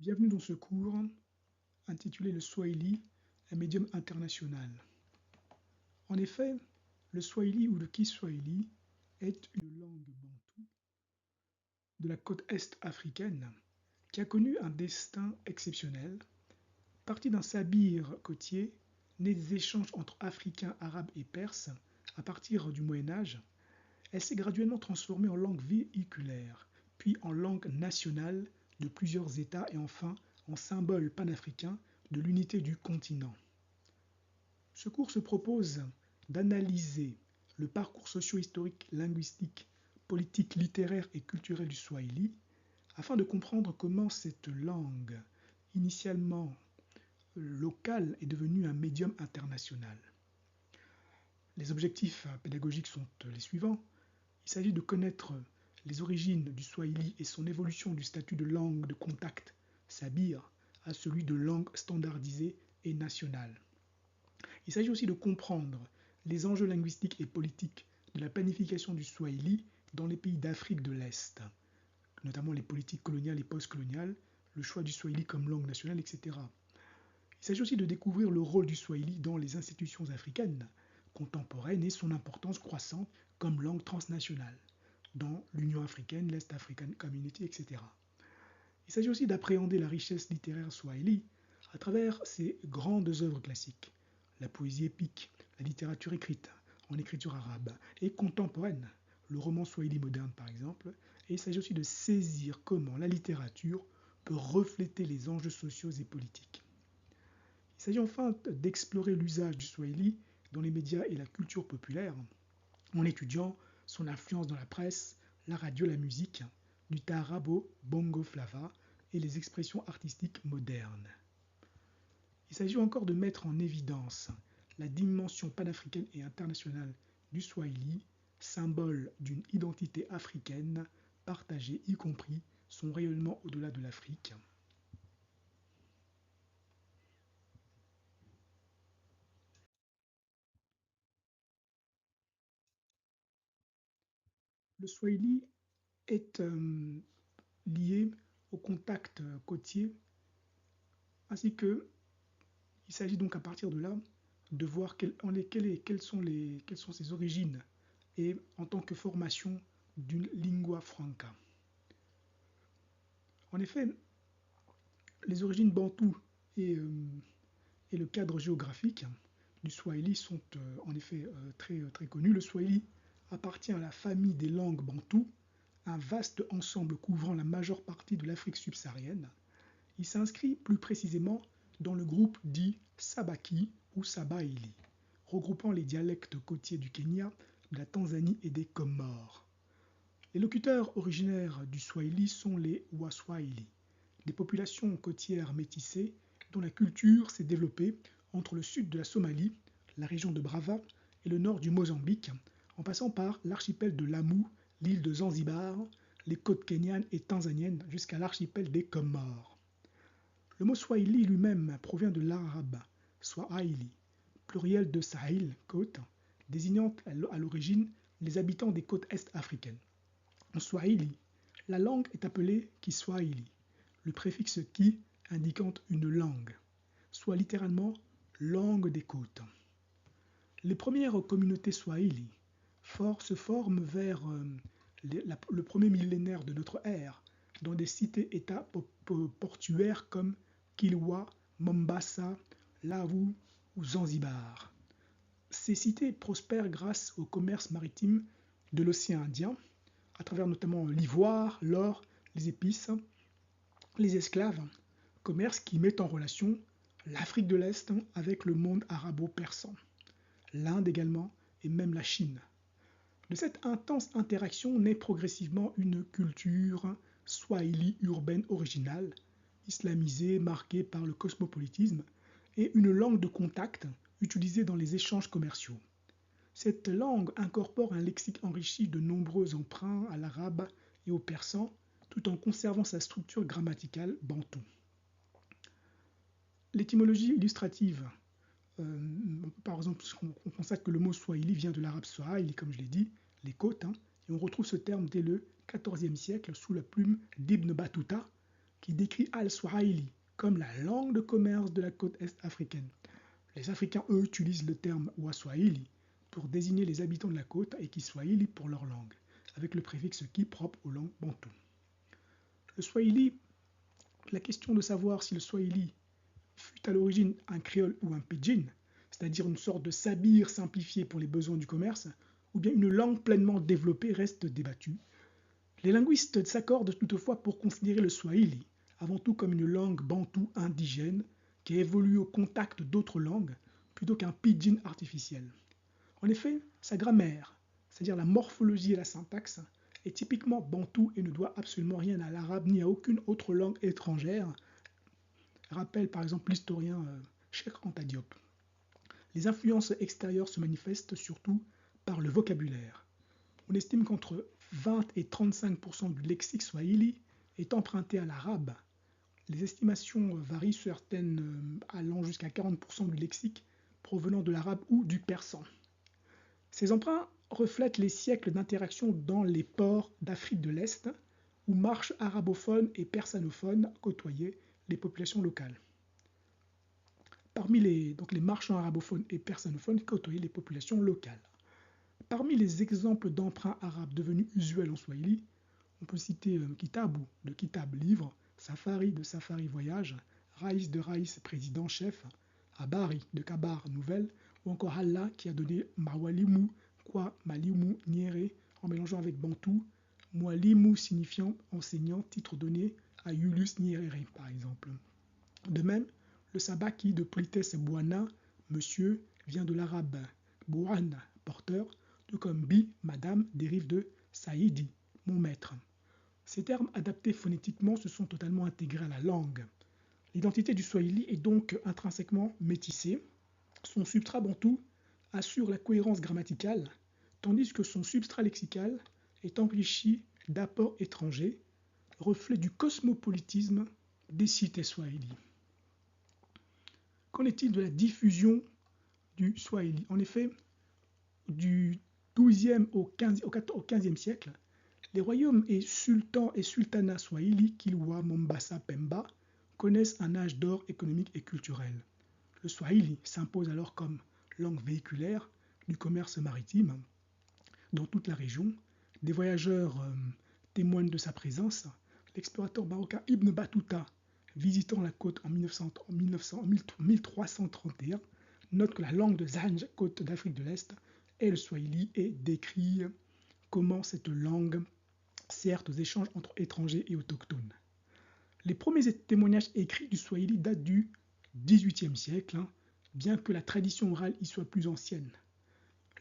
Bienvenue dans ce cours intitulé Le Swahili, un médium international. En effet, le Swahili ou le Kiswahili est une langue bantoue de la côte est africaine qui a connu un destin exceptionnel. Partie d'un sabir côtier, né des échanges entre Africains, Arabes et Perses à partir du Moyen Âge, elle s'est graduellement transformée en langue véhiculaire, puis en langue nationale de plusieurs États et enfin en symbole panafricain de l'unité du continent. Ce cours se propose d'analyser le parcours socio-historique, linguistique, politique, littéraire et culturel du Swahili afin de comprendre comment cette langue, initialement locale, est devenue un médium international. Les objectifs pédagogiques sont les suivants. Il s'agit de connaître les origines du Swahili et son évolution du statut de langue de contact sabir à celui de langue standardisée et nationale. Il s'agit aussi de comprendre les enjeux linguistiques et politiques de la planification du Swahili dans les pays d'Afrique de l'Est, notamment les politiques coloniales et post-coloniales, le choix du Swahili comme langue nationale, etc. Il s'agit aussi de découvrir le rôle du Swahili dans les institutions africaines contemporaines et son importance croissante comme langue transnationale dans l'Union africaine, l'Est African Community, etc. Il s'agit aussi d'appréhender la richesse littéraire swahili à travers ses grandes œuvres classiques, la poésie épique, la littérature écrite en écriture arabe et contemporaine, le roman swahili moderne par exemple, et il s'agit aussi de saisir comment la littérature peut refléter les enjeux sociaux et politiques. Il s'agit enfin d'explorer l'usage du swahili dans les médias et la culture populaire, en étudiant son influence dans la presse, la radio, la musique, du taarab au bongo flava et les expressions artistiques modernes. Il s'agit encore de mettre en évidence la dimension panafricaine et internationale du Swahili, symbole d'une identité africaine partagée, y compris son rayonnement au-delà de l'Afrique. Le Swahili est lié au contact côtier, ainsi que il s'agit donc à partir de là de voir quelles sont ses origines et en tant que formation d'une lingua franca. En effet, les origines bantoues et le cadre géographique du Swahili sont en effet très connus. Le Swahili appartient à la famille des langues bantoues, un vaste ensemble couvrant la majeure partie de l'Afrique subsaharienne. Il s'inscrit plus précisément dans le groupe dit Sabaki ou Sabaili, regroupant les dialectes côtiers du Kenya, de la Tanzanie et des Comores. Les locuteurs originaires du Swahili sont les Waswahili, des populations côtières métissées dont la culture s'est développée entre le sud de la Somalie, la région de Brava et le nord du Mozambique, en passant par l'archipel de Lamu, l'île de Zanzibar, les côtes kenyanes et tanzaniennes jusqu'à l'archipel des Comores. Le mot Swahili lui-même provient de l'arabe Swahili, pluriel de Sahil, côte, désignant à l'origine les habitants des côtes est africaines. En Swahili, la langue est appelée Kiswahili, le préfixe ki indiquant une langue, soit littéralement langue des côtes. Les premières communautés swahili se forment vers le premier millénaire de notre ère dans des cités-États portuaires comme Kilwa, Mombasa, Lamu ou Zanzibar. Ces cités prospèrent grâce au commerce maritime de l'océan Indien, à travers notamment l'ivoire, l'or, les épices, les esclaves, commerce qui met en relation l'Afrique de l'Est avec le monde arabo-persan, l'Inde également et même la Chine. De cette intense interaction naît progressivement une culture swahili urbaine originale, islamisée, marquée par le cosmopolitisme, et une langue de contact utilisée dans les échanges commerciaux. Cette langue incorpore un lexique enrichi de nombreux emprunts à l'arabe et au persan, tout en conservant sa structure grammaticale bantoue. L'étymologie illustrative, par exemple, on constate que le mot swahili vient de l'arabe swahili, comme je l'ai dit, les côtes, et on retrouve ce terme dès le XIVe siècle sous la plume d'Ibn Battuta, qui décrit Al-Swahili comme la langue de commerce de la côte est africaine. Les Africains, eux, utilisent le terme Waswahili pour désigner les habitants de la côte et Kiswahili pour leur langue, avec le préfixe ki propre aux langues bantoues. Le Swahili, la question de savoir si le Swahili fut à l'origine un créole ou un pidgin, c'est-à-dire une sorte de sabir simplifié pour les besoins du commerce, ou bien une langue pleinement développée reste débattue. Les linguistes s'accordent toutefois pour considérer le Swahili avant tout comme une langue bantoue indigène qui évolue au contact d'autres langues plutôt qu'un pidgin artificiel. En effet, sa grammaire, c'est-à-dire la morphologie et la syntaxe, est typiquement bantoue et ne doit absolument rien à l'arabe ni à aucune autre langue étrangère, rappelle par exemple l'historien Cheikh Anta Diop. Les influences extérieures se manifestent surtout par le vocabulaire. On estime qu'entre 20 et 35% du lexique swahili est emprunté à l'arabe. Les estimations varient, certaines allant jusqu'à 40% du lexique provenant de l'arabe ou du persan. Ces emprunts reflètent les siècles d'interaction dans les ports d'Afrique de l'Est, où marches arabophones et persanophones côtoyaient les populations locales. Parmi les marchands arabophones et persanophones côtoyaient les populations locales. Parmi les exemples d'emprunts arabes devenus usuels en Swahili, on peut citer Kitabu de Kitab livre, Safari de Safari voyage, Raïs de Raïs président chef, Habari de Kabar nouvelle, ou encore Allah qui a donné Mawalimu, Kwa Malimu Niere en mélangeant avec Bantou, Mwalimu signifiant enseignant, titre donné à Julius Nyerere par exemple. De même, le sabaki de Plites Bouana, monsieur, vient de l'arabe Bouana, porteur, tout comme bi, madame, dérive de Saïdi, mon maître. Ces termes adaptés phonétiquement se sont totalement intégrés à la langue. L'identité du Swahili est donc intrinsèquement métissée. Son substrat bantou assure la cohérence grammaticale, tandis que son substrat lexical est enrichi d'apports étrangers, reflet du cosmopolitisme des cités swahili. Qu'en est-il de la diffusion du Swahili? En effet, du XIIe au XVe siècle, les royaumes et sultans et sultanats swahili, Kilwa, Mombasa, Pemba, connaissent un âge d'or économique et culturel. Le Swahili s'impose alors comme langue véhiculaire du commerce maritime dans toute la région. Des voyageurs témoignent de sa présence. L'explorateur marocain Ibn Battuta, visitant la côte en 1331, note que la langue de Zanj, côte d'Afrique de l'Est, est le Swahili et décrit comment cette langue sert aux échanges entre étrangers et autochtones. Les premiers témoignages écrits du Swahili datent du XVIIIe siècle, bien que la tradition orale y soit plus ancienne.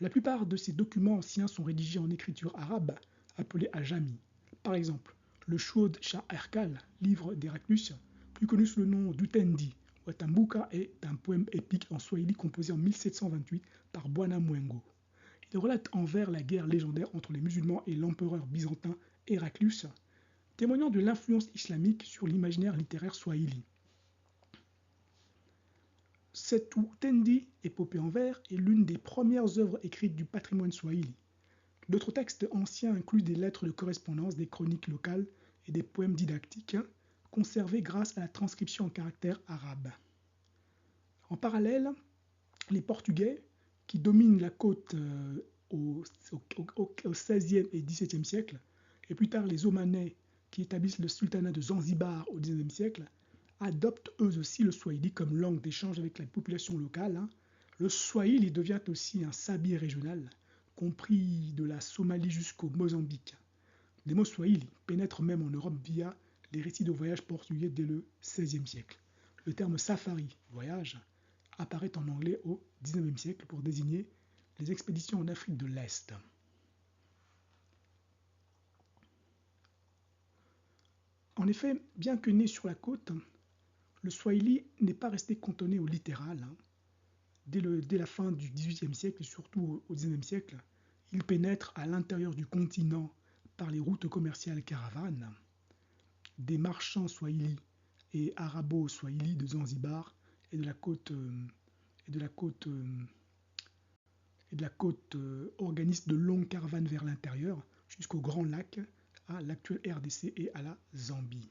La plupart de ces documents anciens sont rédigés en écriture arabe, appelée ajami. Par exemple, le Shuhud Shah Erkal, livre d'Héraclius, plus connu sous le nom d'Utendi, Watambuka, est un poème épique en Swahili composé en 1728 par Bwana Mwengo. Il relate en vers la guerre légendaire entre les musulmans et l'empereur byzantin Héraclius, témoignant de l'influence islamique sur l'imaginaire littéraire swahili. Cette Utendi, épopée en vers, est l'une des premières œuvres écrites du patrimoine swahili. D'autres textes anciens incluent des lettres de correspondance, des chroniques locales et des poèmes didactiques, conservés grâce à la transcription en caractères arabes. En parallèle, les Portugais, qui dominent la côte au XVIe et XVIIe siècle, et plus tard les Omanais, qui établissent le sultanat de Zanzibar au XIXe siècle, adoptent eux aussi le swahili comme langue d'échange avec la population locale. Le swahili devient aussi un sabir régional, compris de la Somalie jusqu'au Mozambique. Les mots swahili pénètrent même en Europe via les récits de voyage portugais dès le XVIe siècle. Le terme safari, voyage, apparaît en anglais au XIXe siècle pour désigner les expéditions en Afrique de l'Est. En effet, bien que né sur la côte, le swahili n'est pas resté cantonné au littéral. Dès la fin du XVIIIe siècle et surtout au XIXe siècle, il pénètre à l'intérieur du continent par les routes commerciales caravanes. Des marchands swahili et arabo-swahili de Zanzibar et de la côte organisent de longues caravanes vers l'intérieur jusqu'au Grand Lac, à l'actuelle RDC et à la Zambie.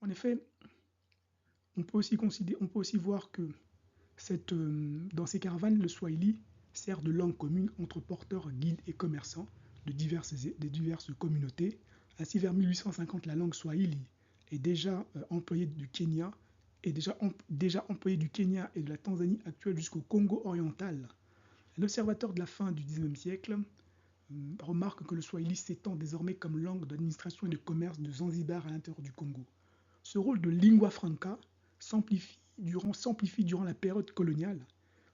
En effet, on peut aussi voir que dans ces caravanes, le swahili sert de langue commune entre porteurs, guides et commerçants de diverses communautés. Ainsi, vers 1850, la langue swahili est déjà employée du Kenya, déjà employée du Kenya et de la Tanzanie actuelle jusqu'au Congo oriental. Un observateur de la fin du XIXe siècle remarque que le swahili s'étend désormais comme langue d'administration et de commerce de Zanzibar à l'intérieur du Congo. Ce rôle de lingua franca s'amplifie durant la période coloniale.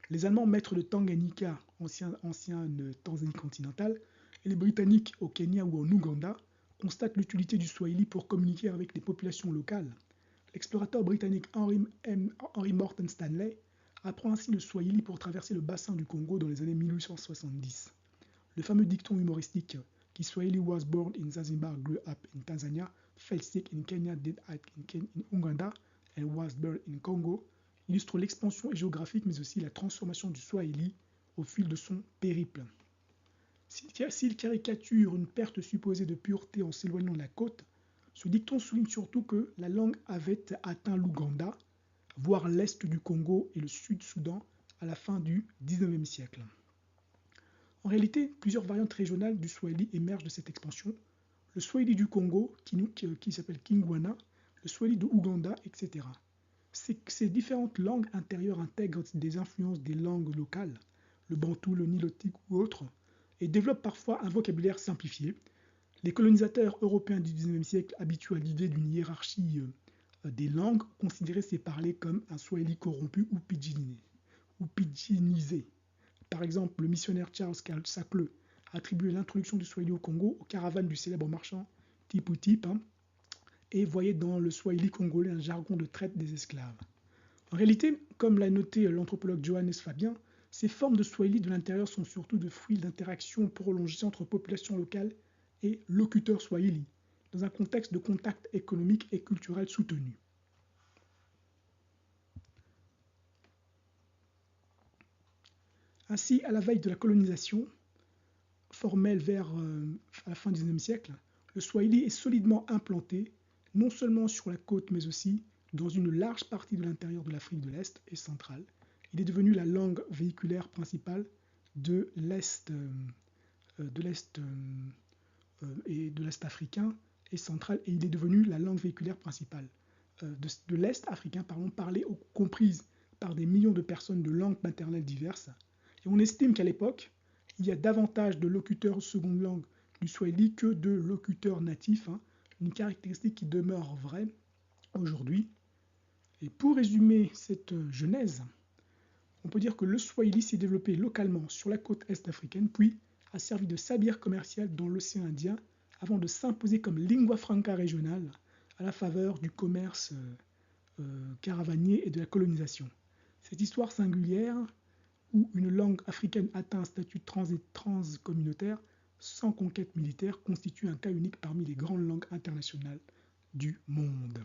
Les Allemands maîtres de Tanganyika, ancienne Tanzanie continentale, et les Britanniques au Kenya ou en Ouganda constatent l'utilité du swahili pour communiquer avec les populations locales. L'explorateur britannique Henry Morton Stanley apprend ainsi le swahili pour traverser le bassin du Congo dans les années 1870. Le fameux dicton humoristique « Kiswahili was born in Zanzibar, grew up in Tanzania, fell sick in Kenya, died in Uganda, and was buried in Congo » illustre l'expansion géographique mais aussi la transformation du swahili au fil de son périple. S'il caricature une perte supposée de pureté en s'éloignant de la côte, ce dicton souligne surtout que la langue avait atteint l'Ouganda, voire l'est du Congo et le Sud-Soudan à la fin du XIXe siècle. En réalité, plusieurs variantes régionales du swahili émergent de cette expansion. Le swahili du Congo, qui s'appelle Kingwana, le swahili de Ouganda, etc. Ces différentes langues intérieures intègrent des influences des langues locales, le bantou, le nilotique ou autres, et développent parfois un vocabulaire simplifié. Les colonisateurs européens du XIXe siècle, habitués à l'idée d'une hiérarchie des langues, considéraient ces parlers comme un swahili corrompu ou pidginisé. Par exemple, le missionnaire Charles Sackle attribuait l'introduction du swahili au Congo aux caravanes du célèbre marchand Tipu Tip et voyait dans le swahili congolais un jargon de traite des esclaves. En réalité, comme l'a noté l'anthropologue Johannes Fabien, ces formes de swahili de l'intérieur sont surtout de fruits d'interactions prolongées entre populations locales et locuteurs swahili, dans un contexte de contact économique et culturel soutenu. Ainsi, à la veille de la colonisation formelle à la fin du XIXe siècle, le swahili est solidement implanté, non seulement sur la côte, mais aussi dans une large partie de l'intérieur de l'Afrique de l'Est et centrale. Il est devenu la langue véhiculaire principale de l'Est et de l'Est africain et central, et il est devenu la langue véhiculaire principale de l'Est africain, parlée ou comprise par des millions de personnes de langues maternelles diverses. Et on estime qu'à l'époque, il y a davantage de locuteurs seconde langue du swahili que de locuteurs natifs, une caractéristique qui demeure vraie aujourd'hui. Et pour résumer cette genèse, on peut dire que le swahili s'est développé localement sur la côte est africaine, puis a servi de sabir commercial dans l'océan Indien, avant de s'imposer comme lingua franca régionale à la faveur du commerce caravanier et de la colonisation. Cette histoire singulière, où une langue africaine atteint un statut transcommunautaire sans conquête militaire, constitue un cas unique parmi les grandes langues internationales du monde.